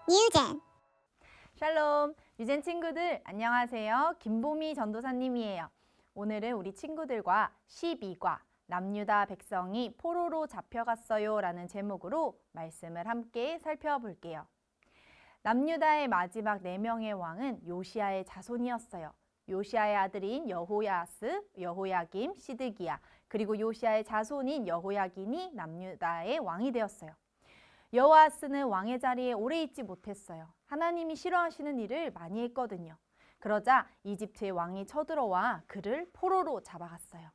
유젠. 샬롬, 유젠 친구들 안녕하세요. 김보미 전도사님이에요. 오늘은 우리 친구들과 12과 남유다 백성이 포로로 잡혀갔어요 라는 제목으로 말씀을 함께 살펴볼게요. 남유다의 마지막 4명의 왕은 요시야의 자손이었어요. 요시야의 아들인 여호야스, 여호야김, 시드기야, 그리고 요시야의 자손인 여호야긴이 남유다의 왕이 되었어요. 여호아스는 왕의 자리에 오래 있지 못했어요. 하나님이 싫어하시는 일을 많이 했거든요. 그러자 이집트의 왕이 쳐들어와 그를 포로로 잡아갔어요.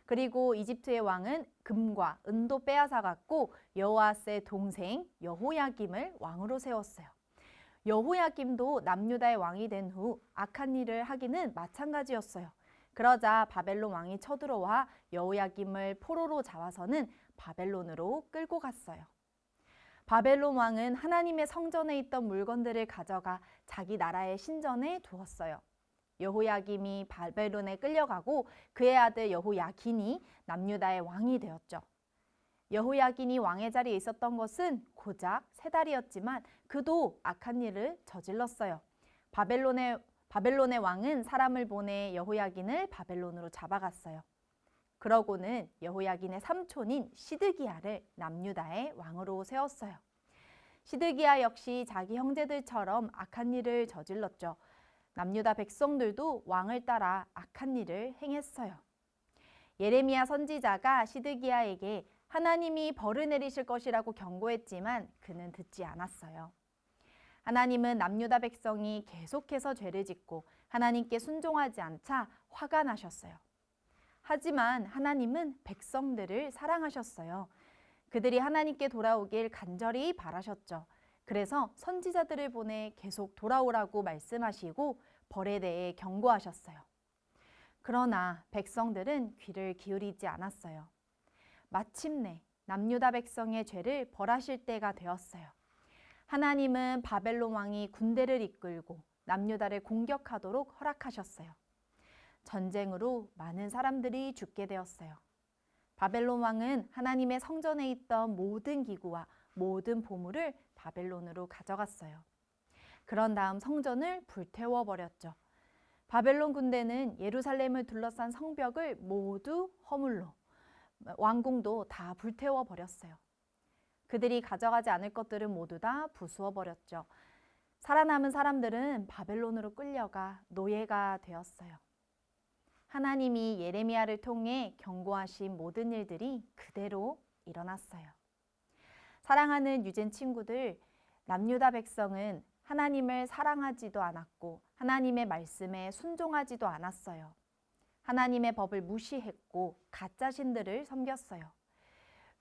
그리고 이집트의 왕은 금과 은도 빼앗아갔고 여호아스의 동생 여호야김을 왕으로 세웠어요. 여호야김도 남유다의 왕이 된 후 악한 일을 하기는 마찬가지였어요. 그러자 바벨론 왕이 쳐들어와 여호야김을 포로로 잡아서는 바벨론으로 끌고 갔어요. 바벨론 왕은 하나님의 성전에 있던 물건들을 가져가 자기 나라의 신전에 두었어요. 여호야김이 바벨론에 끌려가고 그의 아들 여호야긴이 남유다의 왕이 되었죠. 여호야긴이 왕의 자리에 있었던 것은 고작 3달이었지만 그도 악한 일을 저질렀어요. 바벨론의 왕은 사람을 보내 여호야긴을 바벨론으로 잡아갔어요. 그러고는 여호야긴의 삼촌인 시드기야를 남유다의 왕으로 세웠어요. 시드기야 역시 자기 형제들처럼 악한 일을 저질렀죠. 남유다 백성들도 왕을 따라 악한 일을 행했어요. 예레미야 선지자가 시드기야에게 하나님이 벌을 내리실 것이라고 경고했지만 그는 듣지 않았어요. 하나님은 남유다 백성이 계속해서 죄를 짓고 하나님께 순종하지 않자 화가 나셨어요. 하지만 하나님은 백성들을 사랑하셨어요. 그들이 하나님께 돌아오길 간절히 바라셨죠. 그래서 선지자들을 보내 계속 돌아오라고 말씀하시고 벌에 대해 경고하셨어요. 그러나 백성들은 귀를 기울이지 않았어요. 마침내 남유다 백성의 죄를 벌하실 때가 되었어요. 하나님은 바벨론 왕이 군대를 이끌고 남유다를 공격하도록 허락하셨어요. 전쟁으로 많은 사람들이 죽게 되었어요. 바벨론 왕은 하나님의 성전에 있던 모든 기구와 모든 보물을 바벨론으로 가져갔어요. 그런 다음 성전을 불태워버렸죠. 바벨론 군대는 예루살렘을 둘러싼 성벽을 모두 허물로, 왕궁도 다 불태워버렸어요. 그들이 가져가지 않을 것들은 모두 다 부수어버렸죠. 살아남은 사람들은 바벨론으로 끌려가 노예가 되었어요. 하나님이 예레미야를 통해 경고하신 모든 일들이 그대로 일어났어요. 사랑하는 유젠 친구들, 남유다 백성은 하나님을 사랑하지도 않았고 하나님의 말씀에 순종하지도 않았어요. 하나님의 법을 무시했고 가짜 신들을 섬겼어요.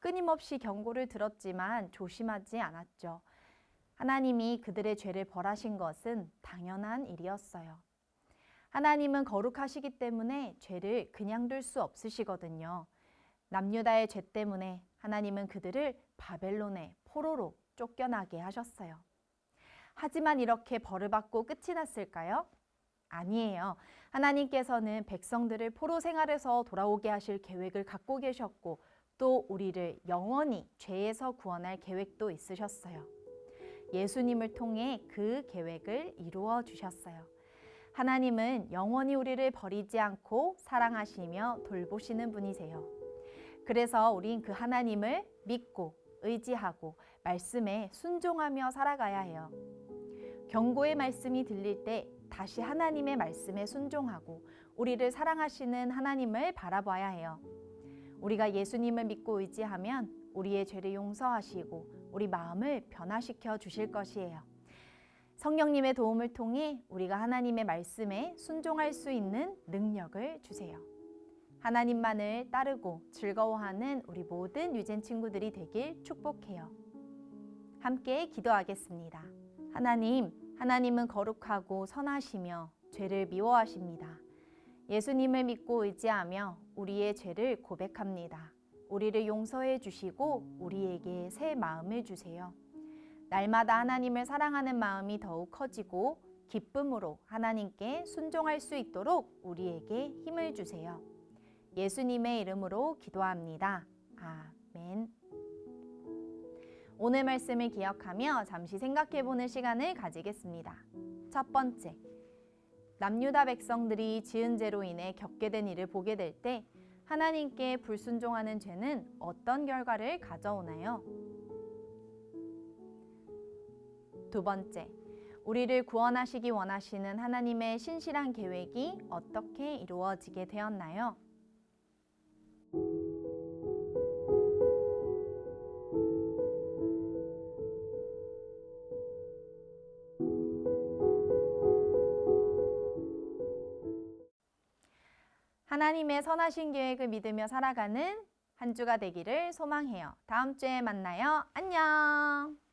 끊임없이 경고를 들었지만 조심하지 않았죠. 하나님이 그들의 죄를 벌하신 것은 당연한 일이었어요. 하나님은 거룩하시기 때문에 죄를 그냥 둘 수 없으시거든요. 남유다의 죄 때문에 하나님은 그들을 바벨론의 포로로 쫓겨나게 하셨어요. 하지만 이렇게 벌을 받고 끝이 났을까요? 아니에요. 하나님께서는 백성들을 포로 생활에서 돌아오게 하실 계획을 갖고 계셨고 또 우리를 영원히 죄에서 구원할 계획도 있으셨어요. 예수님을 통해 그 계획을 이루어 주셨어요. 하나님은 영원히 우리를 버리지 않고 사랑하시며 돌보시는 분이세요. 그래서 우린 그 하나님을 믿고 의지하고 말씀에 순종하며 살아가야 해요. 경고의 말씀이 들릴 때 다시 하나님의 말씀에 순종하고 우리를 사랑하시는 하나님을 바라봐야 해요. 우리가 예수님을 믿고 의지하면 우리의 죄를 용서하시고 우리 마음을 변화시켜 주실 것이에요. 성령님의 도움을 통해 우리가 하나님의 말씀에 순종할 수 있는 능력을 주세요. 하나님만을 따르고 즐거워하는 우리 모든 유젠 친구들이 되길 축복해요. 함께 기도하겠습니다. 하나님은 거룩하고 선하시며 죄를 미워하십니다. 예수님을 믿고 의지하며 우리의 죄를 고백합니다. 우리를 용서해 주시고 우리에게 새 마음을 주세요. 날마다 하나님을 사랑하는 마음이 더욱 커지고 기쁨으로 하나님께 순종할 수 있도록 우리에게 힘을 주세요. 예수님의 이름으로 기도합니다. 아멘. 오늘 말씀을 기억하며 잠시 생각해보는 시간을 가지겠습니다. 첫 번째, 남유다 백성들이 지은 죄로 인해 겪게 된 일을 보게 될 때 하나님께 불순종하는 죄는 어떤 결과를 가져오나요? 두 번째, 우리를 구원하시기 원하시는 하나님의 신실한 계획이 어떻게 이루어지게 되었나요? 하나님의 선하신 계획을 믿으며 살아가는 한 주가 되기를 소망해요. 다음 주에 만나요. 안녕!